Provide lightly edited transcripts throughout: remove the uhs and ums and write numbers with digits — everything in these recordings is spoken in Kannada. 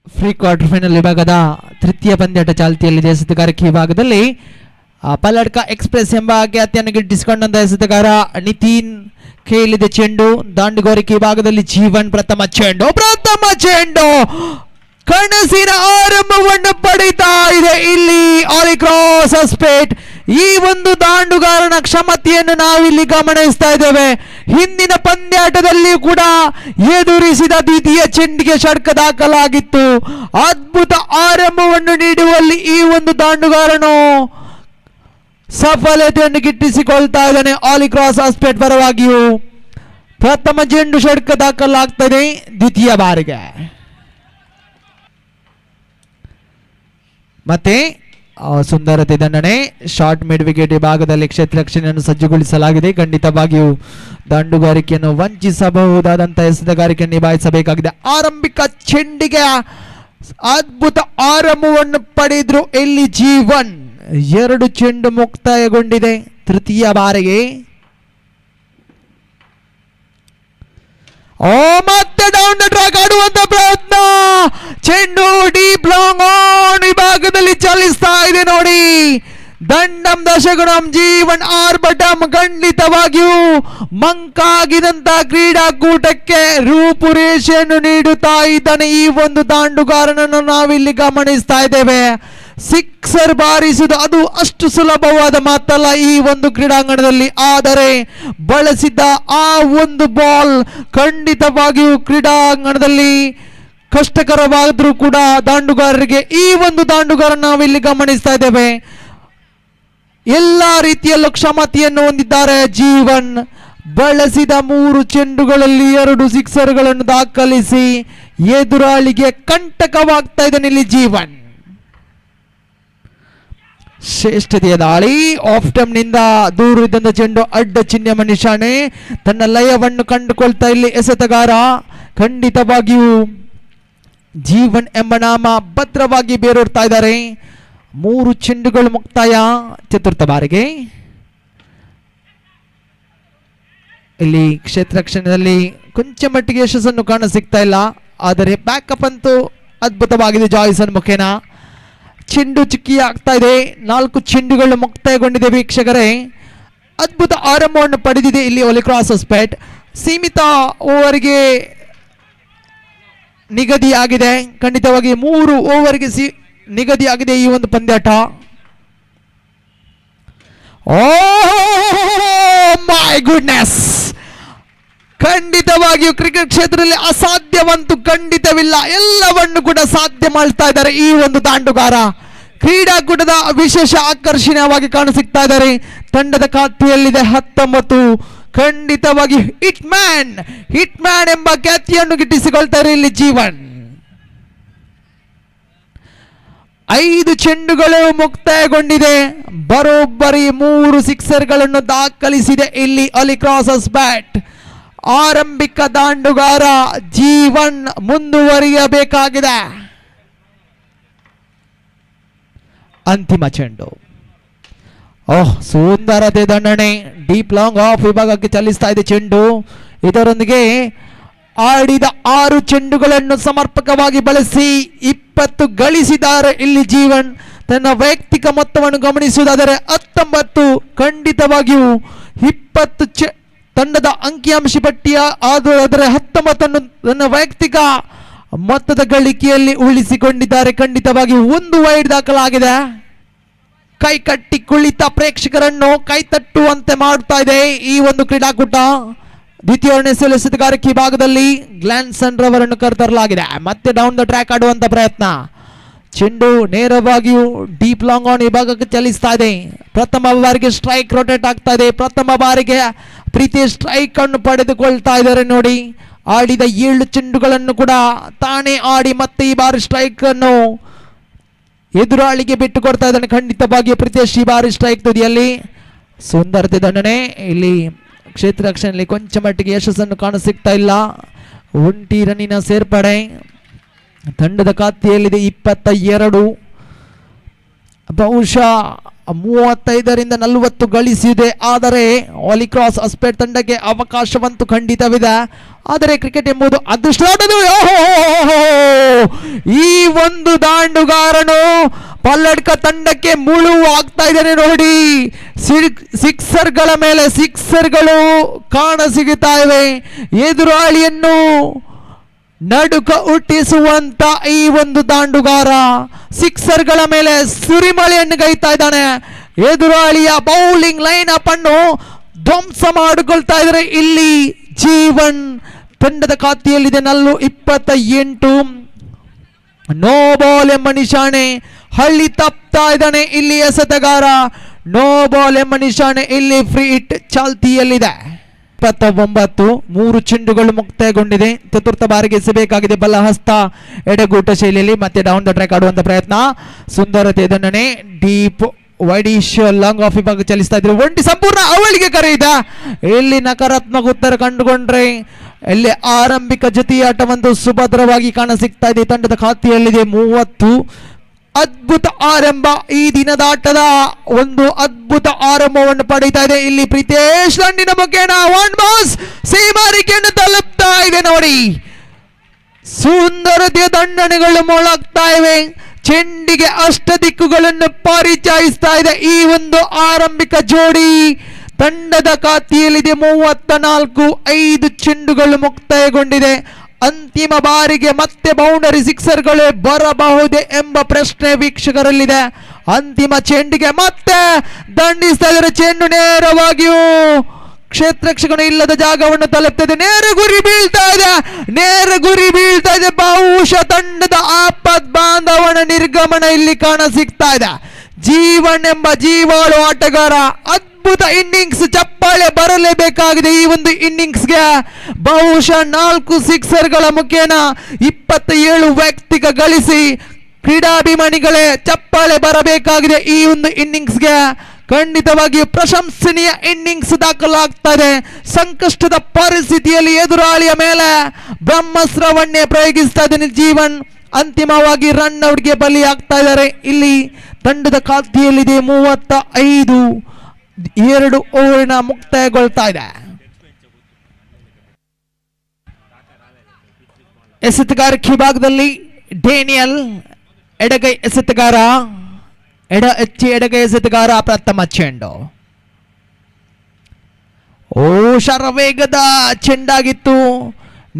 ಫ್ರೀ ಕ್ವಾರ್ಟರ್ ಫೈನಲ್ ವಿಭಾಗದ ತೃತೀಯ ಪಂದ್ಯಾಟ ಚಾಲ್ತಿಯಲ್ಲಿದೆ. ಎಸೆತಗಾರಿಕೆ ವಿಭಾಗದಲ್ಲಿ ಪಲ್ಲಡ್ಕ ಎಕ್ಸ್ಪ್ರೆಸ್ ಎಂಬ ಖ್ಯಾತಿಯನ್ನು ಗಿಟ್ಟಿಸಿಕೊಂಡಂತ ಎಸೆತಗಾರ ನಿತಿನ್ ಕೇಳಿದೆ ಚೆಂಡು. ದಾಂಡುಗಾರಿಕೆ ವಿಭಾಗದಲ್ಲಿ ಜೀವನ್ ಪ್ರಥಮ ಚೆಂಡು ಕನಸಿನ ಆರಂಭವನ್ನು ಪಡಿತಾ ಇದೆ ಇಲ್ಲಿ ಆಲಿಕ್ರಾಸ್ ಹೊಸಪೇಟ್. ಈ ಒಂದು ದಾಂಡುಗಾರನ ಕ್ಷಮತೆಯನ್ನು ನಾವಿಲ್ಲಿ ಗಮನಿಸ್ತಾ ಇದ್ದೇವೆ. ಹಿಂದಿನ ಪಂದ್ಯಾಟದಲ್ಲಿ ಕೂಡ ಎದುರಿಸಿದ ದ್ವಿತೀಯ ಚೆಂಡಿಗೆ ಷಟ್ಕ ದಾಖಲಾಗಿತ್ತು. ಅದ್ಭುತ ಆರಂಭವನ್ನು ನೀಡುವಲ್ಲಿ ಈ ಒಂದು ದಾಂಡುಗಾರನು ಸಫಲತೆಯನ್ನು ಗಿಟ್ಟಿಸಿಕೊಳ್ತಾ ಇದ್ದಾನೆ. ಆಲಿಕ್ರಾಸ್ ಹೊಸಪೇಟ್ ಪರವಾಗಿಯೂ ಪ್ರಥಮ ಚೆಂಡು ಷಟ್ಕ ದಾಖಲಾಗ್ತದೆ ದ್ವಿತೀಯ ಬಾರಿಗೆ. ಮತ್ತೆ ಸುಂದರತೆ ದಂಡನೆ ಶಾರ್ಟ್ ಮಿಡ್ ವಿಕೆಟ್ ವಿಭಾಗದಲ್ಲಿ ಕ್ಷೇತ್ರ ರಕ್ಷಣೆಯನ್ನು ಸಜ್ಜುಗೊಳಿಸಲಾಗಿದೆ. ಖಂಡಿತವಾಗಿಯೂ ದಾಂಡುಗಾರಿಕೆಯನ್ನು ವಂಚಿಸಬಹುದಾದಂತಹ ಎಸೆತಗಾರಿಕೆಯನ್ನು ನಿಭಾಯಿಸಬೇಕಾಗಿದೆ. ಆರಂಭಿಕ ಚೆಂಡಿಗೆ ಅದ್ಭುತ ಆರಂಭವನ್ನು ಪಡೆದ್ರು ಇಲ್ಲಿ ಜೀವನ್. 2 ಚೆಂಡು ಮುಕ್ತಾಯಗೊಂಡಿದೆ ತೃತೀಯ ಬಾರಿಗೆ. ಮತ್ತೆ ಡೌನ್ ದ ಟ್ರ್ಯಾಕ್ ಆಡುವಂತ ಪ್ರಯತ್ನ. ಚೆಂಡು ಡೀಪ್ ಲಾಂಗ್ ಆನ್ ವಿಭಾಗದಲ್ಲಿ ಚಲಿಸ್ತಾ ಇದೆ ನೋಡಿ. ದಂಡಂ ದಶಗುಣಂ ಜೀವನ್ ಆರ್ಭಟಂ. ಖಂಡಿತವಾಗಿಯೂ ಮಂಕಾಗಿದಂತ ಕ್ರೀಡಾಕೂಟಕ್ಕೆ ರೂಪುರೇಷೆಯನ್ನು ನೀಡುತ್ತಾ ಇದ್ದಾನೆ ಈ ಒಂದು ದಾಂಡುಗಾರನನ್ನು ನಾವಿಲ್ಲಿ ಗಮನಿಸ್ತಾ ಇದ್ದೇವೆ. ಸಿಕ್ಸರ್ ಬಾರಿಸುವುದು ಅದು ಅಷ್ಟು ಸುಲಭವಾದ ಮಾತಲ್ಲ ಈ ಒಂದು ಕ್ರೀಡಾಂಗಣದಲ್ಲಿ. ಆದರೆ ಬಳಸಿದ್ದ ಆ ಒಂದು ಬಾಲ್ ಖಂಡಿತವಾಗಿಯೂ ಕ್ರೀಡಾಂಗಣದಲ್ಲಿ ಕಷ್ಟಕರವಾದರೂ ಕೂಡ ದಾಂಡುಗಾರರಿಗೆ ಈ ಒಂದು ದಾಂಡುಗಾರ ನಾವಿಲ್ಲಿ ಗಮನಿಸ್ತಾ ಇದ್ದೇವೆ. ಎಲ್ಲ ರೀತಿಯಲ್ಲೂ ಕ್ಷಮತೆಯನ್ನು ಹೊಂದಿದ್ದಾರೆ ಜೀವನ್. ಬಳಸಿದ 3 ಚೆಂಡುಗಳಲ್ಲಿ 2 ಸಿಕ್ಸರ್ಗಳನ್ನು ದಾಖಲಿಸಿ ಎದುರಾಳಿಗೆ ಕಂಟಕವಾಗ್ತಾ ಇದ್ದಾನೆ ಇಲ್ಲಿ ಜೀವನ್. ಶ್ರೇಷ್ಠತೆಯ ದಾಳಿ. ಆಫ್ ಟರ್ಮ್ ನಿಂದ ದೂರದಿಂದ ಚೆಂಡು ಅಡ್ಡ ಚಿಹ್ನೆ ನಿಶಾನೆ. ತನ್ನ ಲಯವನ್ನು ಕಂಡುಕೊಳ್ತಾ ಇಲ್ಲಿ ಎಸೆತಗಾರ. ಖಂಡಿತವಾಗಿಯೂ ಜೀವನ್ ಎಂಬ ನಾಮ ಭದ್ರವಾಗಿ ಬೇರೂರ್ತಾ ಇದ್ದಾರೆ. 3 ಚೆಂಡುಗಳು ಮುಕ್ತಾಯ ಚತುರ್ಥ ಬಾರಿಗೆ. ಇಲ್ಲಿ ಕ್ಷೇತ್ರ ರಕ್ಷಣೆಯಲ್ಲಿ ಕೊಂಚ ಮಟ್ಟಿಗೆ ಯಶಸ್ಸನ್ನು ಕಾಣ ಸಿಗ್ತಾ ಇಲ್ಲ. ಆದರೆ ಬ್ಯಾಕಪ್ ಅಂತೂ ಅದ್ಭುತವಾಗಿದೆ ಜಾಯ್ಸನ್ ಮುಖೇನ. ಚೆಂಡು ಚುಕ್ಕಿ ಆಗ್ತಾ ಇದೆ. 4 ಚೆಂಡುಗಳು ಮುಕ್ತಾಯಗೊಂಡಿದೆ ವೀಕ್ಷಕರೇ. ಅದ್ಭುತ ಆರಂಭವನ್ನು ಪಡೆದಿದೆ ಇಲ್ಲಿ ಆಲಿಕ್ರಾಸ್ ಹೊಸಪೇಟ್. ಸೀಮಿತ ಓವರ್ಗೆ ನಿಗದಿಯಾಗಿದೆ. ಖಂಡಿತವಾಗಿ 3 ಓವರ್ಗೆ ನಿಗದಿಯಾಗಿದೆ ಈ ಒಂದು ಪಂದ್ಯಾಟ. My goodness. ಖಂಡಿತವಾಗಿಯೂ ಕ್ರಿಕೆಟ್ ಕ್ಷೇತ್ರದಲ್ಲಿ ಅಸಾಧ್ಯವಂತೂ ಖಂಡಿತವಿಲ್ಲ. ಎಲ್ಲವನ್ನು ಕೂಡ ಸಾಧ್ಯ ಮಾಡ್ತಾ ಇದ್ದಾರೆ ಈ ಒಂದು ದಾಂಡುಗಾರ. ಕ್ರೀಡಾಕೂಟದ ವಿಶೇಷ ಆಕರ್ಷಣೀಯವಾಗಿ ಕಾಣಸಿಗ್ತಾ ಇದ್ದಾರೆ. ತಂಡದ ಖಾತೆಯಲ್ಲಿದೆ 19. ಖಂಡಿತವಾಗಿ ಹಿಟ್ ಮ್ಯಾನ್ ಎಂಬ ಖ್ಯಾತಿಯನ್ನು ಗಿಟ್ಟಿಸಿಕೊಳ್ತಾರೆ ಇಲ್ಲಿ ಜೀವನ್. 5 ಚೆಂಡುಗಳು ಮುಕ್ತಾಯಗೊಂಡಿದೆ. ಬರೋಬ್ಬರಿ 3 ಸಿಕ್ಸರ್ಗಳನ್ನು ದಾಖಲಿಸಿದೆ ಇಲ್ಲಿ ಆಲಿಕ್ರಾಸ್ ಹೊಸಪೇಟ್. ಆರಂಭಿಕ ದಾಂಡುಗಾರ ಜೀವನ್ ಮುಂದುವರಿಯಬೇಕಾಗಿದೆ. ಅಂತಿಮ ಚೆಂಡು. ಸುಂದರತೆ ದಂಡನೆ. ಡೀಪ್ ಲಾಂಗ್ ಆಫ್ ವಿಭಾಗಕ್ಕೆ ಚಲಿಸ್ತಾ ಇದೆ ಚೆಂಡು. ಇದರೊಂದಿಗೆ ಆಡಿದ 6 ಚೆಂಡುಗಳನ್ನು ಸಮರ್ಪಕವಾಗಿ ಬಳಸಿ 20 ಗಳಿಸಿದ್ದಾರೆ ಇಲ್ಲಿ ಜೀವನ್. ತನ್ನ ವೈಯಕ್ತಿಕ ಮೊತ್ತವನ್ನು ಗಮನಿಸುವುದಾದರೆ 19. ಖಂಡಿತವಾಗಿಯೂ 20 ತಂಡದ ಅಂಕಿಅಂಶ ಪಟ್ಟಿಯ ಆದರೆ 19 ತನ್ನ ವೈಯಕ್ತಿಕ ಮೊತ್ತದ ಗಳಿಕೆಯಲ್ಲಿ ಉಳಿಸಿಕೊಂಡಿದ್ದಾರೆ. ಖಂಡಿತವಾಗಿ 1 ವೈಡ್ ದಾಖಲಾಗಿದೆ. ಕೈ ಕಟ್ಟಿ ಕುಳಿತ ಪ್ರೇಕ್ಷಕರನ್ನು ಕೈ ತಟ್ಟುವಂತೆ ಮಾಡುತ್ತಾ ಇದೆ ಈ ಒಂದು ಕ್ರೀಡಾಕೂಟ. ದ್ವಿತೀಯ ಎಸೆತಗಾರಿಕೆ ಭಾಗದಲ್ಲಿ ಗ್ಲಾನ್ಸನ್ ರವರನ್ನು ಕರೆತರಲಾಗಿದೆ. ಮತ್ತೆ ಡೌನ್ ದ ಟ್ರ್ಯಾಕ್ ಆಡುವಂತ ಪ್ರಯತ್ನ. ಚೆಂಡು ನೇರವಾಗಿಯೂ ಡೀಪ್ ಲಾಂಗ್ ಆನ್ ವಿಭಾಗಕ್ಕೆ ಚಲಿಸ್ತಾ ಇದೆ. ಪ್ರಥಮ ಬಾರಿಗೆ ಸ್ಟ್ರೈಕ್ ರೊಟೇಟ್ ಆಗ್ತಾ ಇದೆ. ಪ್ರಥಮ ಬಾರಿಗೆ ಪ್ರೀತಿ ಸ್ಟ್ರೈಕ್ ಅನ್ನು ಪಡೆದುಕೊಳ್ತಾ ಇದ್ದಾರೆ ನೋಡಿ. ಆಡಿದ 7 ಚೆಂಡುಗಳನ್ನು ಕೂಡ ತಾನೇ ಆಡಿ ಮತ್ತೆ ಈ ಬಾರಿ ಸ್ಟ್ರೈಕ್ ಅನ್ನು ಎದುರಾಳಿಗೆ ಬಿಟ್ಟು ಕೊಡ್ತಾ ಇದ್ದಾನೆ. ಖಂಡಿತವಾಗಿ ಪ್ರೀತೇಶ್ ಈ ಬಾರಿ ಸ್ಟ್ರೈಕ್ ತುದಿಯಲ್ಲಿ. ಸುಂದರತೆ ದಂಡನೆ. ಇಲ್ಲಿ ಕ್ಷೇತ್ರ ರಕ್ಷಣೆಯಲ್ಲಿ ಕೊಂಚ ಮಟ್ಟಿಗೆ ಯಶಸ್ಸನ್ನು ಕಾಣಸಿಗ್ತಾ ಇಲ್ಲ. 1 ರನ್ನಿನ ಸೇರ್ಪಡೆ. ತಂಡದ ಖಾತೆಯಲ್ಲಿದೆ 22. ಬಹುಶಃ 35ರಿಂದ 40 ಗಳಿಸಿದೆ. ಆದರೆ ಹಾಲಿಕ್ರಾಸ್ ಹೊಸಪೇಟೆ ತಂಡಕ್ಕೆ ಅವಕಾಶವಂತೂ ಖಂಡಿತವಿದೆ. ಆದರೆ ಕ್ರಿಕೆಟ್ ಎಂಬುದು ಅದೃಷ್ಟ. ಈ ಒಂದು ದಾಂಡುಗಾರನು ಪಲ್ಲಡ್ಕ ತಂಡಕ್ಕೆ ಮುಳು ಆಗ್ತಾ ಇದ್ದಾನೆ ನೋಡಿ. ಸಿಕ್ಸರ್ಗಳ ಮೇಲೆ ಸಿಕ್ಸರ್ಗಳು ಕಾಣಸಿಗುತ್ತಾ ಇವೆ. ಎದುರಾಳಿಯನ್ನು ನಡುಕ ಹುಟ್ಟಿಸುವಂತ ಈ ಒಂದು ದಾಂಡುಗಾರ ಸಿಕ್ಸರ್ಗಳ ಮೇಲೆ ಸುರಿಮಳೆಯನ್ನು ಗೈತಾ ಇದ್ದಾನೆ. ಎದುರಾಳಿಯ ಬೌಲಿಂಗ್ ಲೈನ್ ಅಪ್ ಅನ್ನು ಧ್ವಂಸ ಮಾಡಿಕೊಳ್ತಾ ಇದ್ದಾರೆ. ಇಲ್ಲಿ ಜೀವನ್ ತಂಡದ ಖಾತೆಯಲ್ಲಿದೆ 28. ನೋ ಬಾಲ್ ಎಂಬ ನಿಶಾನೆ ಹಳ್ಳಿ ತಪ್ತಾ ಇದ್ದಾನೆ. ಇಲ್ಲಿ ಎಸೆತಗಾರ ನೋ ಬಾಲ್ ಎಂಬ ನಿಶಾನೆ ಇಲ್ಲಿ ಫ್ರೀ ಹಿಟ್ ಚಾಲ್ತಿಯಲ್ಲಿದೆ. 29 3 ಚೆಂಡುಗಳು ಮುಕ್ತಾಯಗೊಂಡಿದೆ. ಚತುರ್ಥ ಬಾರಿಗೆ ಎಸೆಯಬೇಕಾಗಿದೆ ಬಲಹಸ್ತ ಎಡಗೂಟ ಶೈಲಿಯಲ್ಲಿ. ಮತ್ತೆ ಡೌನ್ ದ ಟ್ರ್ಯಾಕ್ ಆಡುವಂತ ಪ್ರಯತ್ನ. ಸುಂದರತೆ ಇದನ್ನೇ ಡೀಪ್ ವೈಡಿಶ್ ಲಾಂಗ್ ಆಫ್ ವಿಭಾಗ ಚಲಿಸ್ತಾ ಇದ್ರು. ಒಂಟಿ ಸಂಪೂರ್ಣ ಅವಳಿಗೆ ಕರೆಯಿದ. ಇಲ್ಲಿ ನಕಾರಾತ್ಮಕ ಉತ್ತರ ಕಂಡುಕೊಂಡ್ರೆ ಇಲ್ಲಿ ಆರಂಭಿಕ ಜೊತೆಯಾಟವೊಂದು ಸುಭದ್ರವಾಗಿ ಕಾಣಸಿಗ್ತಾ ಇದೆ. ತಂಡದ ಖಾತೆಯಲ್ಲಿದೆ 30. ಅದ್ಭುತ ಆರಂಭ. ಈ ದಿನದ ಆಟದ ಒಂದು ಅದ್ಭುತ ಆರಂಭವನ್ನು ಪಡೀತಾ ಇದೆ. ಇಲ್ಲಿ ಪ್ರೀತೇಶ್ ದಂಡಿನ ಮುಖೇನ ಒನ್ ಬಾಸ್ ಸೀಮಾರಿಕೆಯನ್ನು ತಲುಪ್ತಾ ಇದೆ ನೋಡಿ. ಸುಂದರತೆಯ ದಂಡನೆಗಳು ಮೊಳಗ್ತಾ ಇವೆ. ಚೆಂಡಿಗೆ ಅಷ್ಟ ದಿಕ್ಕುಗಳನ್ನು ಪರಿಚಯಿಸ್ತಾ ಇದೆ ಈ ಒಂದು ಆರಂಭಿಕ ಜೋಡಿ. ತಂಡದ ಖಾತೆಯಲ್ಲಿದೆ 34. 5 ಚೆಂಡುಗಳು ಮುಕ್ತಾಯಗೊಂಡಿದೆ. ಅಂತಿಮ ಬಾರಿಗೆ ಮತ್ತೆ ಬೌಂಡರಿ ಸಿಕ್ಸರ್ಗಳೇ ಬರಬಹುದೇ ಎಂಬ ಪ್ರಶ್ನೆ ವೀಕ್ಷಕರಲ್ಲಿದೆ. ಅಂತಿಮ ಚೆಂಡಿಗೆ ಮತ್ತೆ ದಂಡಿಸ್ತಾ ಇದ್ದಾರೆ. ಚೆಂಡು ನೇರವಾಗಿಯೂ ಕ್ಷೇತ್ರಕ್ಷಕನು ಇಲ್ಲದ ಜಾಗವನ್ನು ತಲುಪ್ತದೆ. ನೇರ ಗುರಿ ಬೀಳ್ತಾ ಇದೆ. ಬಹುಶಃ ತಂಡದ ಆಪತ್ ಬಾಂಧವನ ನಿರ್ಗಮನ ಇಲ್ಲಿ ಕಾಣ ಸಿಗ್ತಾ ಇದೆ. ಜೀವನ್ ಎಂಬ ಜೀವಾಳು ಆಟಗಾರ ಅದ್ಭುತ ಇನ್ನಿಂಗ್ಸ್. ಚಪ್ಪಾಳೆ ಬರಲೇಬೇಕಾಗಿದೆ ಈ ಒಂದು ಇನ್ನಿಂಗ್ಸ್ಗೆ. ಬಹುಶಃ 4 ಸಿಕ್ಸರ್ಗಳ ಮುಖೇನ 27 ವ್ಯಕ್ತಿಗ ಗಳಿಸಿ ಕ್ರೀಡಾಭಿಮಾನಿಗಳೇ ಚಪ್ಪಾಳೆ ಬರಬೇಕಾಗಿದೆ ಈ ಒಂದು ಇನ್ನಿಂಗ್ಸ್ಗೆ. ಖಂಡಿತವಾಗಿಯೂ ಪ್ರಶಂಸನೀಯ ಇನ್ನಿಂಗ್ಸ್ ದಾಖಲಾಗ್ತದೆ. ಸಂಕಷ್ಟದ ಪರಿಸ್ಥಿತಿಯಲ್ಲಿ ಎದುರಾಳಿಯ ಮೇಲೆ ಬ್ರಹ್ಮಾಸ್ತ್ರವನ್ನೇ ಪ್ರಯೋಗಿಸ್ತಾ ಇದ್ದಾನೆ ಜೀವನ್. ಅಂತಿಮವಾಗಿ ರನ್ ಔಟ್ಗೆ ಬಲಿಯಾಗ್ತಾ ಇದ್ದಾರೆ. ಇಲ್ಲಿ ತಂಡದ ಖಾತೆಯಲ್ಲಿದೆ 35. 2 ಓವರಿನ ಮುಕ್ತಾಯಗೊಳ್ತಾ ಇದೆ. ಎಸೆತಗಾರಿಕೆ ಭಾಗದಲ್ಲಿ ಡೇನಿಯಲ್ ಎಡಗೈ ಎಸೆತಗಾರ, ಎಡಗೈ ಎಸೆತಗಾರ ಪ್ರಥಮ ಚೆಂಡು. ಶರವೇಗದ ಚೆಂಡಾಗಿತ್ತು.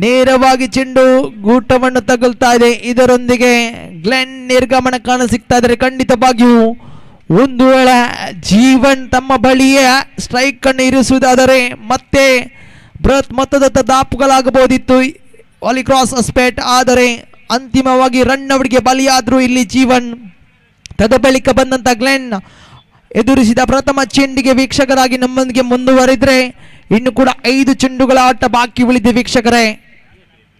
ನೇರವಾಗಿ ಚೆಂಡು ಗೂಟವನ್ನು ತಗುಲ್ತಾ ಇದೆ. ಇದರೊಂದಿಗೆ ಗ್ಲೆನ್ ನಿರ್ಗಮನ ಕಾಣಸಿಗ್ತಾ ಇದ್ದಾರೆ. ಖಂಡಿತವಾಗಿಯೂ ಒಂದು ವೇಳೆ ಜೀವನ್ ತಮ್ಮ ಬಳಿಯೇ ಸ್ಟ್ರೈಕ್ ಅನ್ನು ಇರಿಸುವುದಾದರೆ ಮತ್ತೆ ಬೃಹತ್ ಮೊತ್ತದ ದಾಪುಗಳಾಗಬಹುದಿತ್ತು ಹಾಲಿಕ್ರಾಸ್ ಹೊಸಪೇಟೆ. ಆದರೆ ಅಂತಿಮವಾಗಿ ರನ್ ಔಟ್ಗೆ ಬಲಿಯಾದ್ರು ಇಲ್ಲಿ ಜೀವನ್. ತದ ಬಳಿಕ ಬಂದಂತ ಗ್ಲೆನ್ ಎದುರಿಸಿದ ಪ್ರಥಮ ಚೆಂಡಿಗೆ ವೀಕ್ಷಕರಾಗಿ ನಮ್ಮೊಂದಿಗೆ ಮುಂದುವರಿದ್ರೆ ಇನ್ನು ಕೂಡ 5 ಚೆಂಡುಗಳ ಆಟ ಬಾಕಿ ಉಳಿದೆ ವೀಕ್ಷಕರೇ.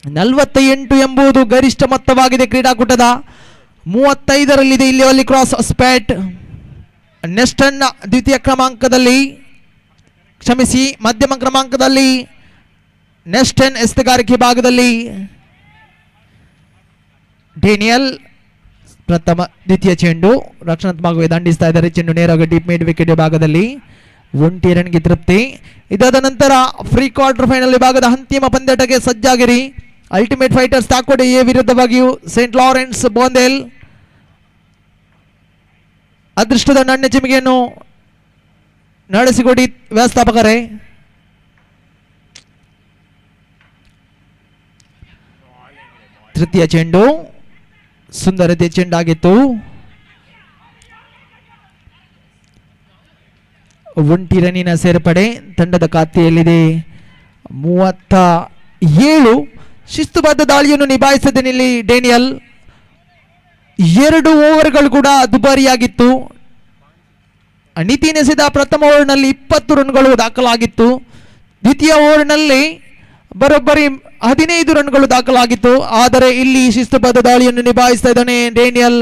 48 ಎಂಬುದು ಗರಿಷ್ಠ ಮೊತ್ತವಾಗಿದೆ ಕ್ರೀಡಾಕೂಟದ. 35ರಲ್ಲಿದೆ ಇಲ್ಲಿ ಹಾಲಿಕ್ರಾಸ್ ಹೊಸಪೇಟೆ. ನೆಸ್ಟನ್ ದ್ವಿತೀಯ ಕ್ರಮಾಂಕದಲ್ಲಿ, ಕ್ಷಮಿಸಿ ಮಧ್ಯಮ ಕ್ರಮಾಂಕದಲ್ಲಿ ನೆಸ್ಟನ್. ಎಸೆತಗಾರಿಕೆ ಭಾಗದಲ್ಲಿ ಡೇನಿಯಲ್ ಪ್ರಥಮ ದ್ವಿತೀಯ ಚೆಂಡು ರಕ್ಷಣಾತ್ಮಕವಾಗಿ ದಂಡಿಸ್ತಾ ಇದ್ದಾರೆ. ಚೆಂಡು ನೇರವಾಗಿ ಡೀಪ್ ಮಿಡ್ ವಿಕೆಟ್ ಭಾಗದಲ್ಲಿ 1 ರನ್ಗೆ ತೃಪ್ತಿ. ಇದಾದ ನಂತರ ಫ್ರೀ ಕ್ವಾರ್ಟರ್ ಫೈನಲ್ ವಿಭಾಗದ ಅಂತಿಮ ಪಂದ್ಯಾಟಕ್ಕೆ ಸಜ್ಜಾಗಿರಿ. ಅಲ್ಟಿಮೇಟ್ ಫೈಟರ್ಸ್ ತಾಕೋಡೆ ಎ ವಿರುದ್ಧವಾಗಿಯೂ ಸೇಂಟ್ ಲಾರೆನ್ಸ್ ಬೋಂದೇಲ್. ಅದೃಷ್ಟದ ನನ್ನ ಚಿಮಿಗೆಯನ್ನು ನಡೆಸಿಕೊಡಿ ವ್ಯವಸ್ಥಾಪಕರೇ. ತೃತೀಯ ಚೆಂಡು ಸುಂದರತೆ ಚೆಂಡಾಗಿತ್ತು. 1 ರನ್ನಿನ ಸೇರ್ಪಡೆ. ತಂಡದ ಖಾತೆಯಲ್ಲಿದೆ 37. ಶಿಸ್ತುಬದ್ಧ ದಾಳಿಯನ್ನು ನಿಭಾಯಿಸಿದಲ್ಲಿ ಡೇನಿಯಲ್. 2 ಓವರ್ಗಳು ಕೂಡ ದುಬಾರಿಯಾಗಿತ್ತು. ನೀತಿನೆಸೆದ ಪ್ರಥಮ ಓವರ್ನಲ್ಲಿ 20 ರನ್ಗಳು ದಾಖಲಾಗಿತ್ತು. ದ್ವಿತೀಯ ಓವರ್ನಲ್ಲಿ ಬರೋಬ್ಬರಿ 15 ರನ್ಗಳು ದಾಖಲಾಗಿತ್ತು. ಆದರೆ ಇಲ್ಲಿ ಶಿಸ್ತುಬದ್ಧ ದಾಳಿಯನ್ನು ನಿಭಾಯಿಸ್ತಾ ಇದ್ದಾನೆ ಡೇನಿಯಲ್.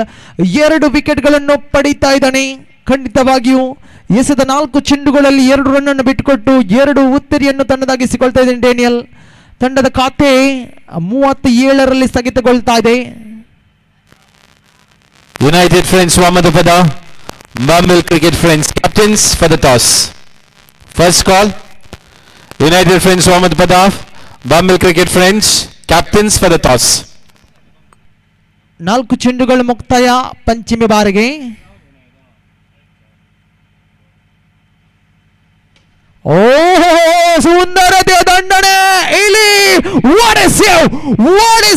2 ವಿಕೆಟ್ಗಳನ್ನು ಪಡೀತಾ ಇದ್ದಾನೆ. ಖಂಡಿತವಾಗಿಯೂ ಎಸೆದ 4 ಚೆಂಡುಗಳಲ್ಲಿ 2 ರನ್ ಬಿಟ್ಟುಕೊಟ್ಟು 2 ಉತ್ತರಿಯನ್ನು ತನ್ನದಾಗಿಸಿಕೊಳ್ತಾ ಇದ್ದಾನೆ ಡೇನಿಯಲ್. ತಂಡದ ಖಾತೆ 37ರಲ್ಲಿ ಸ್ಥಗಿತಗೊಳ್ತಾ ಇದೆ. ಯುನೈಟೆಡ್ ಫ್ರೆಂಡ್ಸ್ ವಾಮದ ಪದ Bumble Cricket Friends captains for the toss. First call, United Friends Mohammad Badaf. Bumble Cricket Friends captains for the toss. 4 ಚೆಂಡುಗಳು ಮುಕ್ತಾಯ ಪಂಚಮಿ ಬಾರಿಗೆ. ಸುಂದರತೆಯ ದಂಡನೆ ಇಲ್ಲಿ. What a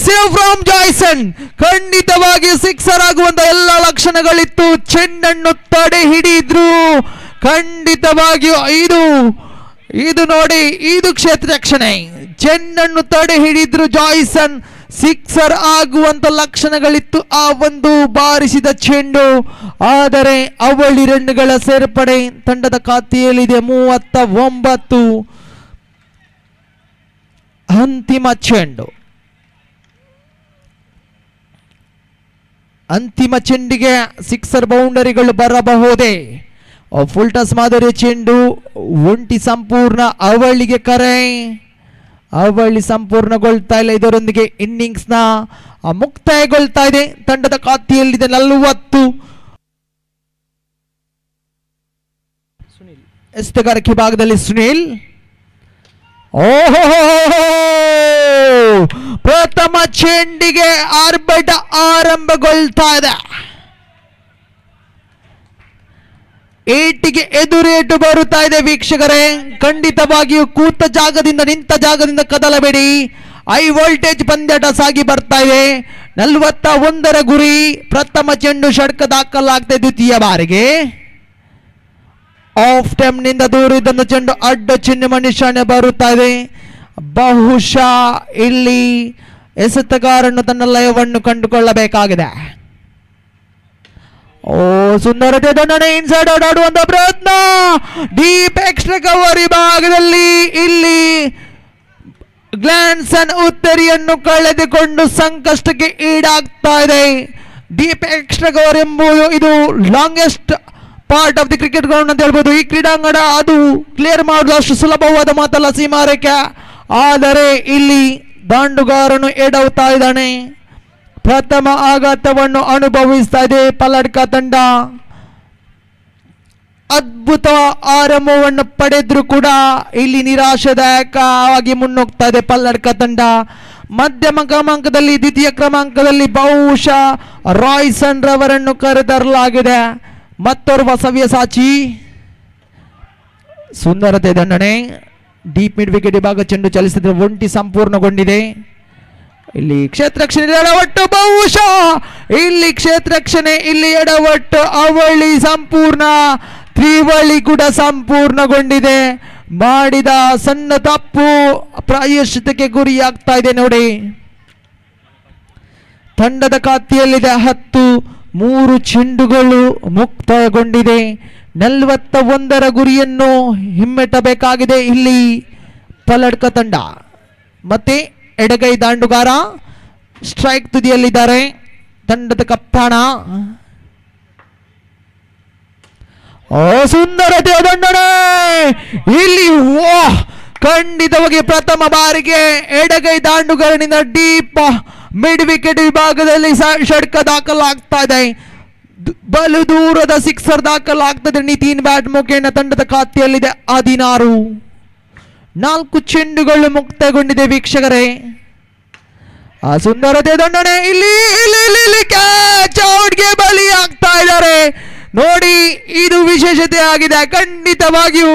save from Joyson. ಖಂಡಿತವಾಗಿ ಸಿಕ್ಸರ್ ಆಗುವಂತ ಎಲ್ಲ ಲಕ್ಷಣಗಳಿತ್ತು. ಚೆಂಡನ್ನು ತಡೆ ಹಿಡಿದ್ರು. ಖಂಡಿತವಾಗಿಯೂ ಇದು ನೋಡಿ, ಇದು ಕ್ಷೇತ್ರ ರಕ್ಷಣೆ. ಚೆಂಡನ್ನು ತಡೆ ಹಿಡಿದ್ರು ಜಾಯ್ಸನ್. ಸಿಕ್ಸರ್ ಆಗುವಂತ ಲಕ್ಷಣಗಳಿತ್ತು ಆ ಒಂದು ಬಾರಿಸಿದ ಚೆಂಡು. ಆದರೆ ಅವಳಿ ರನ್ಗಳ ಸೇರ್ಪಡೆ ತಂಡದ ಖಾತೆಯಲ್ಲಿದೆ 39. ಅಂತಿಮ ಚೆಂಡು. ಅಂತಿಮ ಚೆಂಡಿಗೆ ಸಿಕ್ಸರ್ ಬೌಂಡರಿಗಳು ಬರಬಹುದೇ? ಫುಲ್ ಟಾಸ್ ಮಾದರಿಯ ಚೆಂಡು. ಒಂಟಿ ಸಂಪೂರ್ಣ ಅವಳಿಗೆ ಕರೆ. ಅವಳಿ ಸಂಪೂರ್ಣಗೊಳ್ತಾ ಇಲ್ಲ. ಇದರೊಂದಿಗೆ ಇನ್ನಿಂಗ್ಸ್ ನ ಮುಕ್ತಾಯಗೊಳ್ತಾ ಇದೆ. ತಂಡದ ಖಾತೆಯಲ್ಲಿದೆ 40. ಎಸೆತಗಾರಿಕೆ ಭಾಗದಲ್ಲಿ ಸುನಿಲ್. ಪ್ರಥಮ ಚೆಂಡಿಗೆ ಆರ್ಭಟ ಆರಂಭಗೊಳ್ತಾ ಇದೆ. ಏಟಿಗೆ ಎದುರೇಟು ಬರುತ್ತಾ ಇದೆ ವೀಕ್ಷಕರೇ. ಖಂಡಿತವಾಗಿಯೂ ಕೂತ ಜಾಗದಿಂದ ನಿಂತ ಜಾಗದಿಂದ ಕದಲಬೇಡಿ. ಹೈ ವೋಲ್ಟೇಜ್ ಪಂದ್ಯಾಟ ಸಾಗಿ ಬರ್ತಾ ಇದೆ. 41 ಗುರಿ. ಪ್ರಥಮ ಚೆಂಡು ಷಟ್ಕ ದಾಖಲಾಗ್ತಾ ದ್ವಿತೀಯ ಬಾರಿಗೆ. ಆಫ್ ಟೈಮ್ ನಿಂದ ದೂರ ಇದ್ದಂತ ಚೆಂಡು ಅಡ್ಡ ಚಿಹ್ನೆ ನಿಶಾನೆ ಬರುತ್ತಾ ಇದೆ. ಬಹುಶಃ ಇಲ್ಲಿ ಎಸೆತಗಾರನು ತನ್ನ ಲಯವನ್ನು ಕಂಡುಕೊಳ್ಳಬೇಕಾಗಿದೆ. ಸುಂದರತೆ ದಂಡನೆ. ಇನ್ಸೈಡ್ ಔಟ್ ಆಡುವಂತ ಪ್ರಯತ್ನ. ಡೀಪ್ ಎಕ್ಸ್ಟ್ರಾ ಕವರ್ ವಿಭಾಗದಲ್ಲಿ ಇಲ್ಲಿ ಗ್ಲಾನ್ಸನ್ ಉತ್ತರಿಯನ್ನು ಕಳೆದುಕೊಂಡು ಸಂಕಷ್ಟಕ್ಕೆ ಈಡಾಗ್ತಾ ಇದೆ. ಡೀಪ್ ಎಕ್ಸ್ಟ್ರಾ ಕವರ್ ಎಂಬುದು ಇದು longest part of the cricket ground ಅಂತ ಹೇಳ್ಬೋದು. ಈ ಕ್ರೀಡಾಂಗಣ ಅದು ಕ್ಲಿಯರ್ ಮಾಡೋದು ಅಷ್ಟು ಸುಲಭವಾದ ಮಾತಲ್ಲ ಸೀಮಾರೇಖೆ. ಆದರೆ ಇಲ್ಲಿ ದಾಂಡುಗಾರನು ಎಡವುತ್ತಾ ಇದ್ದಾನೆ. ಪ್ರಥಮ ಆಘಾತವನ್ನು ಅನುಭವಿಸ್ತಾ ಇದೆ ಪಲ್ಲಡ್ಕ ತಂಡ. ಅದ್ಭುತ ಆರಂಭವನ್ನು ಪಡೆದ್ರು ಕೂಡ ಇಲ್ಲಿ ನಿರಾಶಾದಾಯಕವಾಗಿ ಮುನ್ನೋಗ್ತಾ ಇದೆ ಪಲ್ಲಡ್ಕ ತಂಡ. ಮಧ್ಯಮ ಕ್ರಮಾಂಕದಲ್ಲಿ ದ್ವಿತೀಯ ಕ್ರಮಾಂಕದಲ್ಲಿ ಬಹುಶಃ ರಾಯ್ಸನ್ ರವರನ್ನು ಕರೆತರಲಾಗಿದೆ. ಮತ್ತೋರ್ವ ಸವ್ಯಸಾಚಿ. ಸುಂದರತೆ ದಂಡನೆ. ಡೀಪ್ ಮಿಡ್ ವಿಕೆಟ್ ವಿಭಾಗ ಚೆಂಡು ಚಲಿಸಿದ್ರೆ ಒಂಟಿ ಸಂಪೂರ್ಣಗೊಂಡಿದೆ. ಇಲ್ಲಿ ಕ್ಷೇತ್ರರಕ್ಷಣೆ ಎಡವಟ್ಟು. ಬಹುಶಃ ಇಲ್ಲಿ ಕ್ಷೇತ್ರರಕ್ಷಣೆ ಇಲ್ಲಿ ಎಡವಟ್ಟು. ಅವಳಿ ಸಂಪೂರ್ಣ. ತ್ರಿವಳಿ ಕೂಡ ಸಂಪೂರ್ಣಗೊಂಡಿದೆ. ಮಾಡಿದ ಸಣ್ಣ ತಪ್ಪು ಪ್ರಾಯಶ್ಚಿತ್ತಕ್ಕೆ ಗುರಿಯಾಗ್ತಾ ಇದೆ ನೋಡಿ. ತಂಡದ ಖಾತೆಯಲ್ಲಿದೆ 10. 3 ಚೆಂಡುಗಳು ಮುಕ್ತಾಯಗೊಂಡಿದೆ. 41 ಗುರಿಯನ್ನು ಹಿಮ್ಮೆಟ್ಟಬೇಕಾಗಿದೆ ಇಲ್ಲಿ ಪಲ್ಲಡ್ಕ ತಂಡ. ಮತ್ತೆ ಎಡಗೈ ದಾಂಡುಗಾರ ಸ್ಟ್ರೈಕ್ ತುದಿಯಲ್ಲಿದ್ದಾರೆ ತಂಡದ ಕಪ್ತಾನ. ಸುಂದರತೆಯ ದಂಡನೆ ಇಲ್ಲಿ. ಖಂಡಿತವಾಗಿ ಪ್ರಥಮ ಬಾರಿಗೆ ಎಡಗೈ ದಾಂಡುಗಾರನಿಂದ ಡೀಪ್ ಮಿಡ್ ವಿಕೆಟ್ ವಿಭಾಗದಲ್ಲಿ ಷಟ್ಕ ದಾಖಲಾಗ್ತಾ ಇದೆ. ಬಲು ದೂರದ ಸಿಕ್ಸರ್ ದಾಖಲಾಗ್ತದೆ. ನಿತಿನ್ ಬ್ಯಾಟ್ ಮುಖೇನ ತಂಡದ ಖಾತೆಯಲ್ಲಿದೆ 16. 4 ಚೆಂಡುಗಳು ಮುಕ್ತಾಯಗೊಂಡಿದೆ ವೀಕ್ಷಕರೇ. ಸುಂದರತೆ ದಂಡನೆ ಇಲ್ಲಿ ಕ್ಯಾಚ್ ಔಟ್ಗೆ ಬಲಿಯಾಗ್ತಾ ಇದ್ದಾರೆ ನೋಡಿ. ಇದು ವಿಶೇಷತೆ ಆಗಿದೆ. ಖಂಡಿತವಾಗಿಯೂ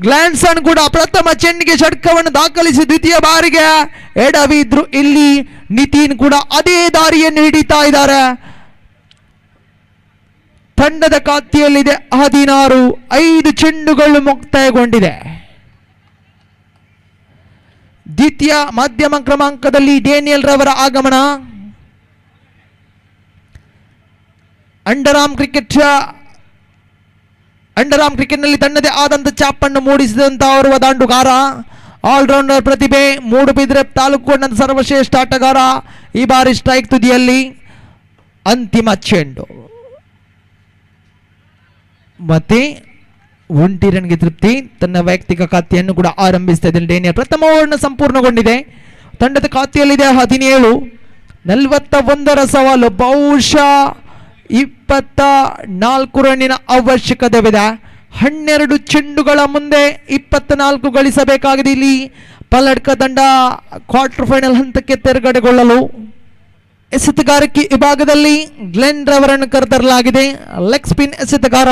ಗ್ಲಾನ್ಸನ್ ಕೂಡ ಪ್ರಥಮ ಚೆಂಡಿಗೆ ಷಟ್ಕವನ್ನು ದಾಖಲಿಸಿ ದ್ವಿತೀಯ ಬಾರಿಗೆ ಎಡವಿದ್ರು. ಇಲ್ಲಿ ನಿತಿನ್ ಕೂಡ ಅದೇ ದಾರಿಯನ್ನು ಹಿಡಿತಾ ಇದ್ದಾರೆ. ತಂಡದ ಖಾತೆಯಲ್ಲಿದೆ 16. 5 ಚೆಂಡುಗಳು ಮುಕ್ತಾಯಗೊಂಡಿದೆ. ದ್ವಿತೀಯ ಮಧ್ಯಮ ಕ್ರಮಾಂಕದಲ್ಲಿ ಡೇನಿಯಲ್ ರವರ ಆಗಮನ. ಅಂಡರ್ ಆರ್ಮ್ ಕ್ರಿಕೆಟ್ನಲ್ಲಿ ತನ್ನದೇ ಆದಂಥ ಚಾಪನ್ನು ಮೂಡಿಸಿದಂತ ಓರ್ವ ದಾಂಡುಗಾರ. ಆಲ್ರೌಂಡರ್ ಪ್ರತಿಭೆ. ಮೂಡುಬಿದ್ರೆ ತಾಲೂಕು ಕೊಂಡಂತ ಸರ್ವಶ್ರೇಷ್ಠ ಆಟಗಾರ. ಈ ಬಾರಿ ಸ್ಟ್ರೈಕ್ ತುದಿಯಲ್ಲಿ. ಅಂತಿಮ ಚೆಂಡು ಮತ್ತೆ ಒಂಟಿ ರನ್ಗೆ ತೃಪ್ತಿ. ತನ್ನ ವೈಯಕ್ತಿಕ ಖಾತೆಯನ್ನು ಕೂಡ ಆರಂಭಿಸ್ತಾ ಇದ್ದಾರೆ ಡೇನಿಯಲ್. ಪ್ರಥಮ ಓವರ್ನ ಸಂಪೂರ್ಣಗೊಂಡಿದೆ. ತಂಡದ ಖಾತೆಯಲ್ಲಿದೆ 17. 41 ಸವಾಲು. ಬಹುಶಃ 24 ರನ್ನಿನ ಅವಶ್ಯಕತೆವಿದೆ. 12 ಚೆಂಡುಗಳ ಮುಂದೆ 24 ಗಳಿಸಬೇಕಾಗಿದೆ. ಇಲ್ಲಿ ಪಲ್ಲಡ್ಕ ತಂಡ ಕ್ವಾರ್ಟರ್ ಫೈನಲ್ ಹಂತಕ್ಕೆ ತೆರಗಡೆಗೊಳ್ಳಲು ಎಸೆತಗಾರಿಕೆ ವಿಭಾಗದಲ್ಲಿ ಗ್ಲೆನ್ ರವರನ್ನು ಕರೆತರಲಾಗಿದೆ. ಲೆಗ್ ಸ್ಪಿನ್ ಎಸೆತಗಾರ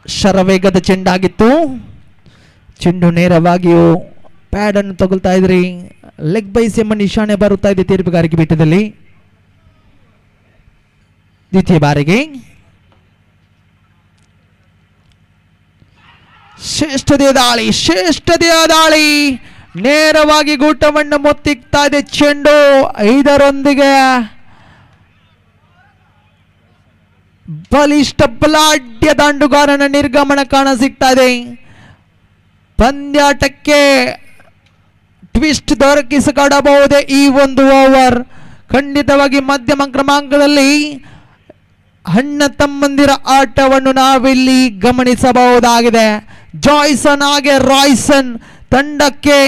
ಶರವೇಗದ ಚೆಂಡಾಗಿತ್ತು. ಚೆಂಡು ನೇರವಾಗಿಯೂ ಪ್ಯಾಡ್ ಅನ್ನು ತಗೊಳ್ತಾ ಇದ್ರಿ. ಲೆಗ್ ಬೈಸ್ ಎಂಬ ನಿಶಾನೆ ಬರುತ್ತಾ ಇದೆ ತೀರ್ಪುಗಾರಿಕೆ ಪೀಠದಲ್ಲಿ. ದ್ವಿತೀಯ ಬಾರಿಗೆ ಶ್ರೇಷ್ಠತೆಯ ದಾಳಿ ನೇರವಾಗಿ ಗೂಟವನ್ನು ಮುತ್ತಿಕ್ತಾ ಇದೆ ಚೆಂಡು. ಇದರೊಂದಿಗೆ ಬಲಿಷ್ಠ ಬಲಾಢ್ಯ ದಾಂಡುಗಾರನ ನಿರ್ಗಮನ ಕಾಣ ಸಿಗ್ತಾ ಇದೆ. ಪಂದ್ಯಾಟಕ್ಕೆ ಟ್ವಿಸ್ಟ್ ದೊರಕಿಸಿಕೊಡಬಹುದೇ ಈ ಒಂದು ಓವರ್. ಖಂಡಿತವಾಗಿ ಮಧ್ಯಮ ಕ್ರಮಾಂಕದಲ್ಲಿ ಅಣ್ಣ ತಮ್ಮಂದಿರ ಆಟವನ್ನು ನಾವಿಲ್ಲಿ ಗಮನಿಸಬಹುದಾಗಿದೆ. ಜಾಯ್ಸನ್ ಹಾಗೆ ರಾಯ್ಸನ್ ತಂಡಕ್ಕೆ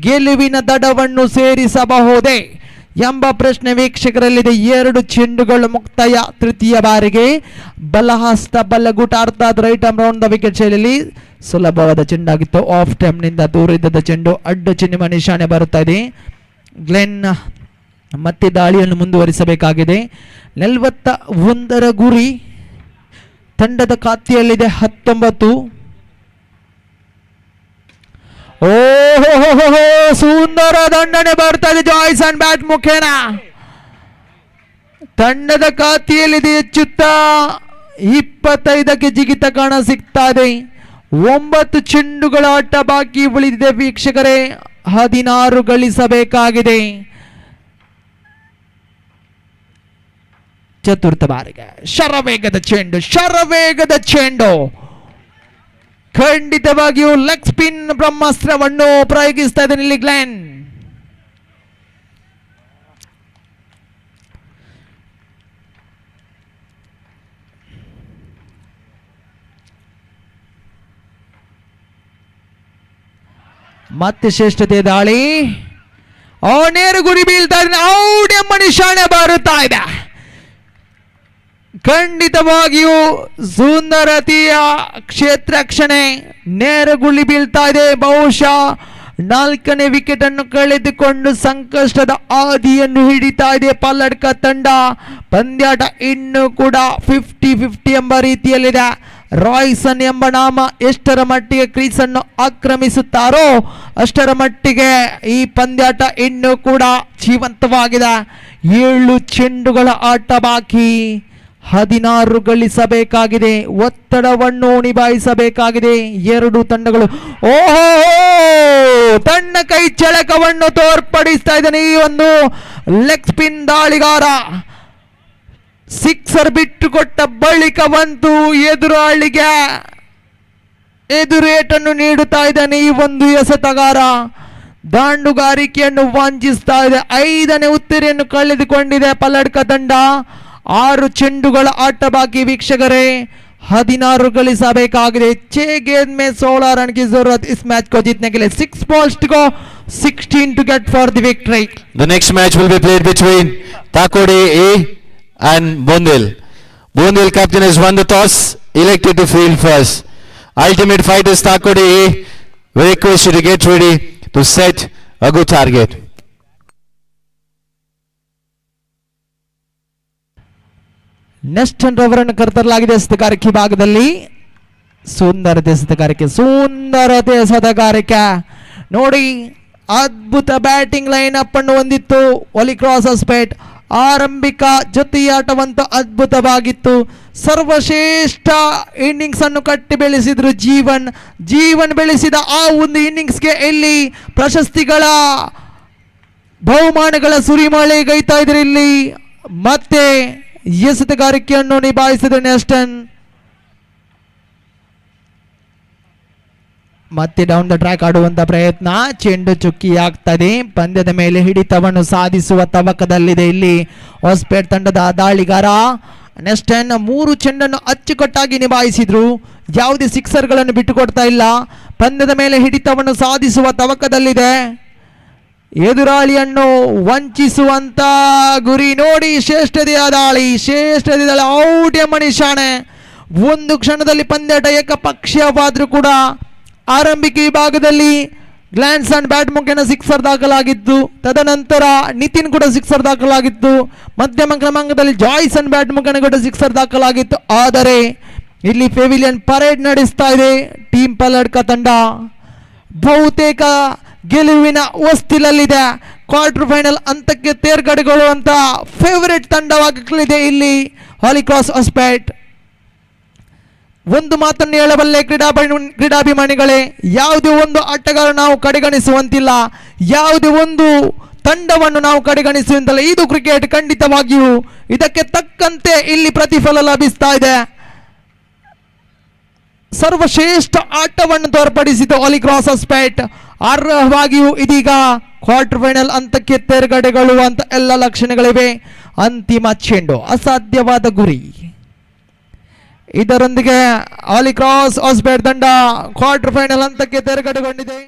ಗೆಲುವಿನ ದಡವನ್ನು ಸೇರಿಸಬಹುದೇ ಎಂಬ ಪ್ರಶ್ನೆ ವೀಕ್ಷಕರಲ್ಲಿದೆ. 2 ಚೆಂಡುಗಳು ಮುಕ್ತಾಯ. ತೃತೀಯ ಬಾರಿಗೆ ಬಲಹಸ್ತ ಬಲ್ಲಗುಟ ಅರ್ಥಾತ್ right arm round the wicket ಶೈಲಿಯಲ್ಲಿ ಸುಲಭವಾದ ಚೆಂಡಾಗಿತ್ತು. ಆಫ್ ಟೈಮ್ನಿಂದ ದೂರ ಇದ್ದದ ಚೆಂಡು ಅಡ್ಡ ಚಿನ್ನಿಮ ನಿಶಾನೆ ಬರುತ್ತಾ ಇದೆ. ಗ್ಲೆನ್ ಮತ್ತೆ ದಾಳಿಯನ್ನು ಮುಂದುವರಿಸಬೇಕಾಗಿದೆ. 41 ಗುರಿ ತಂಡದ ಖಾತೆಯಲ್ಲಿದೆ. 19. ಓಹೋ ಸುಂದರ ದಂಡನೆ ಬರ್ತಾ ಇದೆ. ಜಾಯ್ಸನ್ ಬ್ಯಾಟ್ ಮುಖೇನ ತಂಡದ ಖಾತೆಯಲ್ಲಿದೆ. ಹೆಚ್ಚುತ್ತಾ 25ಕ್ಕೆ ಜಿಗಿತ ಕಾಣ ಸಿಗ್ತಾ ಇದೆ. 9 ಚೆಂಡುಗಳ ಆಟ ಬಾಕಿ ಉಳಿದಿದೆ ವೀಕ್ಷಕರೇ. 16 ಗಳಿಸಬೇಕಾಗಿದೆ. ಚತುರ್ಥ ಬಾರಿಗೆ ಶರವೇಗದ ಚೆಂಡು ಖಂಡಿತವಾಗಿಯೂ ಲೆಗ್ ಸ್ಪಿನ್ ಬ್ರಹ್ಮಾಸ್ತ್ರವನ್ನು ಪ್ರಯೋಗಿಸ್ತಾ ಇದ್ದಾನೆ ಇಲ್ಲಿ ಗ್ಲೆನ್. ಮತ್ತೆ ಶ್ರೇಷ್ಠತೆ ದಾಳಿ ನೇರ ಗುರಿ ಬೀಳ್ತಾ ಇದ್ದಾನೆ. ಔಟ್ ಎಂಬ ನಿಶಾನೆ ಬರುತ್ತಾ ಇದೆ. ಖಂಡಿತವಾಗಿಯೂ ಸುಂದರತೆಯ ಕ್ಷೇತ್ರಕ್ಷಣೆ ನೇರ ಗುಳಿ ಬೀಳ್ತಾ ಇದೆ. ಬಹುಶಃ 4ನೇ ವಿಕೆಟ್ ಅನ್ನು ಕಳೆದುಕೊಂಡು ಸಂಕಷ್ಟದ ಹಾದಿಯನ್ನು ಹಿಡಿತಾ ಇದೆ ಪಲ್ಲಡ್ಕ ತಂಡ. ಪಂದ್ಯಾಟ ಇನ್ನೂ ಕೂಡ 50-50 ಎಂಬ ರೀತಿಯಲ್ಲಿದೆ. ರಾಯ್ಸನ್ ಎಂಬ ನಾಮ ಎಷ್ಟರ ಮಟ್ಟಿಗೆ ಕ್ರೀಸನ್ನು ಆಕ್ರಮಿಸುತ್ತಾರೋ ಅಷ್ಟರ ಮಟ್ಟಿಗೆ ಈ ಪಂದ್ಯಾಟ ಇನ್ನೂ ಕೂಡ ಜೀವಂತವಾಗಿದೆ. 7 ಚೆಂಡುಗಳ ಆಟ ಬಾಕಿ. 16 ಗಳಿಸಬೇಕಾಗಿದೆ. ಒತ್ತಡವನ್ನು ನಿಭಾಯಿಸಬೇಕಾಗಿದೆ 2 ತಂಡಗಳು. ಓಹೋ ತನ್ನ ಕೈ ಚಳಕವನ್ನು ತೋರ್ಪಡಿಸ್ತಾ ಇದ್ದಾನೆ ಈ ಒಂದು ಲೆಗ್ ಸ್ಪಿನ್ ದಾಳಿಗಾರ. ಸಿಕ್ಸರ್ ಬಿಟ್ಟುಕೊಟ್ಟ ಬಳಿಕವಂತೂ ಎದುರಾಳಿಗೆ ಎದುರೇಟನ್ನು ನೀಡುತ್ತಾ ಇದ್ದಾನೆ ಈ ಒಂದು ಎಸೆತಗಾರ. ದಾಂಡುಗಾರಿಕೆಯನ್ನು ವಂಚಿಸ್ತಾ ಇದೆ. 5ನೇ ಉತ್ತರಿಯನ್ನು ಕಳೆದುಕೊಂಡಿದೆ ಪಲ್ಲಡ್ಕ ತಂಡ. 6 ಚೆಂಡುಗಳ ಆಟ ಬಾಕಿ ವೀಕ್ಷಕರೇ. 16 ಗಳಿಸಬೇಕಾಗಿದೆ. 6 गेंद में 16 रन की जरूरत इस मैच को जीतने के लिए. 6 balls to go, 16 to get for the victory. The next match will be played between Takode A and Bondil. Bondil captain has won the toss, elected to field first. Ultimate fighters Takode A, we request you to get ready to set a good target. ನೆಸ್ಟನ್ ರವರನ್ನು ಕರೆತರಲಾಗಿದೆ ಎಸೆತಗಾರಿಕೆ ಭಾಗದಲ್ಲಿ. ಸುಂದರತೆ ಎಸೆತಗಾರಿಕೆ ನೋಡಿ. ಅದ್ಭುತ ಬ್ಯಾಟಿಂಗ್ ಲೈನ್ ಅಪ್ ಅನ್ನು ಹೊಂದಿತ್ತು ಒಲಿ ಕ್ರಾಸ್ ಸ್ಪೇಟ್. ಆರಂಭಿಕ ಜೊತೆಯಾಟವಂತೂ ಅದ್ಭುತವಾಗಿತ್ತು. ಸರ್ವಶ್ರೇಷ್ಠ ಇನ್ನಿಂಗ್ಸ್ ಅನ್ನು ಕಟ್ಟಿ ಬೆಳೆಸಿದ್ರು ಜೀವನ್ ಬೆಳೆಸಿದ ಆ ಒಂದು ಇನ್ನಿಂಗ್ಸ್ಗೆ ಇಲ್ಲಿ ಪ್ರಶಸ್ತಿಗಳ ಬಹುಮಾನಗಳ ಸುರಿಮಳೆ ಗೈತಾ ಇದ್ರು. ಇಲ್ಲಿ ಮತ್ತೆ ಎಸೆತಗಾರಿಕೆಯನ್ನು ನಿಭಾಯಿಸಿದ ನೆಸ್ಟನ್. ಮತ್ತೆ ಡೌನ್ ದ ಟ್ರ್ಯಾಕ್ ಆಡುವಂತ ಪ್ರಯತ್ನ. ಚೆಂಡು ಚುಕ್ಕಿಯಾಗ್ತದೆ. ಪಂದ್ಯದ ಮೇಲೆ ಹಿಡಿತವನ್ನು ಸಾಧಿಸುವ ತವಕದಲ್ಲಿದೆ ಇಲ್ಲಿ ಹೊಸಪೇಟ್ ತಂಡದ ದಾಳಿಗಾರ. ನೆಸ್ಟನ್ 3 ಚೆಂಡನ್ನು ಅಚ್ಚುಕಟ್ಟಾಗಿ ನಿಭಾಯಿಸಿದ್ರು. ಯಾವುದೇ ಸಿಕ್ಸರ್ಗಳನ್ನು ಬಿಟ್ಟುಕೊಡ್ತಾ ಇಲ್ಲ. ಪಂದ್ಯದ ಮೇಲೆ ಹಿಡಿತವನ್ನು ಸಾಧಿಸುವ ತವಕದಲ್ಲಿದೆ. ಎದುರಾಳಿಯನ್ನು ವಂಚಿಸುವಂತ ಗುರಿ ನೋಡಿ. ಶ್ರೇಷ್ಠತೆಯ ದಾಳಿ ಔಟ್ ಎಂಬ ನಿಶಾನೆ. ಒಂದು ಕ್ಷಣದಲ್ಲಿ ಪಂದ್ಯಾಟ ಏಕಪಕ್ಷೀಯವಾದರೂ ಕೂಡ ಆರಂಭಿಕ ವಿಭಾಗದಲ್ಲಿ ಗ್ಲಾನ್ಸನ್ ಬ್ಯಾಟ್ ಮುಖೇನ ಸಿಕ್ಸರ್ ದಾಖಲಾಗಿತ್ತು. ತದನಂತರ ನಿತಿನ್ ಕೂಡ ಸಿಕ್ಸರ್ ದಾಖಲಾಗಿತ್ತು. ಮಧ್ಯಮ ಕ್ರಮಾಂಕದಲ್ಲಿ ಜಾಯ್ಸನ್ ಬ್ಯಾಟ್ ಮುಖೇನ ಕೂಡ ಸಿಕ್ಸರ್ ದಾಖಲಾಗಿತ್ತು. ಆದರೆ ಇಲ್ಲಿ ಪೆವಿಲಿಯನ್ ಪರೇಡ್ ನಡೆಸ್ತಾ ಇದೆ ಟೀಮ್ ಪಲ್ಲಡ್ಕ ತಂಡ. ಬಹುತೇಕ ಗೆಲುವಿನ ಹೊಸ್ತಿಲಲ್ಲಿದೆ. ಕ್ವಾರ್ಟರ್ ಫೈನಲ್ ಹಂತಕ್ಕೆ ತೇರ್ಗಡೆಗೊಳ್ಳುವಂತ ಫೇವರೇಟ್ ತಂಡವಾಗಲಿದೆ ಇಲ್ಲಿ ಹಾಲಿಕ್ರಾಸ್ ಹೊಸಪೇಟ್. ಒಂದು ಮಾತನ್ನು ಹೇಳಬಲ್ಲೆ ಕ್ರೀಡಾಭಿಮಾನಿಗಳೇ, ಯಾವುದೇ ಒಂದು ಆಟಗಾರ ನಾವು ಕಡೆಗಣಿಸುವಂತಿಲ್ಲ, ಯಾವುದೇ ಒಂದು ತಂಡವನ್ನು ನಾವು ಕಡೆಗಣಿಸುವಂತಿಲ್ಲ. ಇದು ಕ್ರಿಕೆಟ್. ಖಂಡಿತವಾಗಿಯೂ ಇದಕ್ಕೆ ತಕ್ಕಂತೆ ಇಲ್ಲಿ ಪ್ರತಿಫಲ ಲಭಿಸ್ತಾ ಇದೆ. ಸರ್ವಶ್ರೇಷ್ಠ ಆಟವನ್ನು ತೋರ್ಪಡಿಸಿತು ಹಾಲಿಕ್ರಾಸ್ ಹೊಸಪೇಟ್. ಅರ್ಹವಾಗಿಯೂ ಇದೀಗ ಕ್ವಾರ್ಟರ್ ಫೈನಲ್ ಹಂತಕ್ಕೆ ತೇರ್ಗಡೆಗೊಳ್ಳುವಂತ ಎಲ್ಲ ಲಕ್ಷಣಗಳಿವೆ. ಅಂತಿಮ ಚೆಂಡು, ಅಸಾಧ್ಯವಾದ ಗುರಿ. ಇದರೊಂದಿಗೆ ಹಾಲಿಕ್ರಾಸ್ ಹೊಸಪೇಟ್ ತಂಡ ಕ್ವಾರ್ಟರ್ ಫೈನಲ್ ಹಂತಕ್ಕೆ ತೇರ್ಗಡೆಗೊಂಡಿದೆ.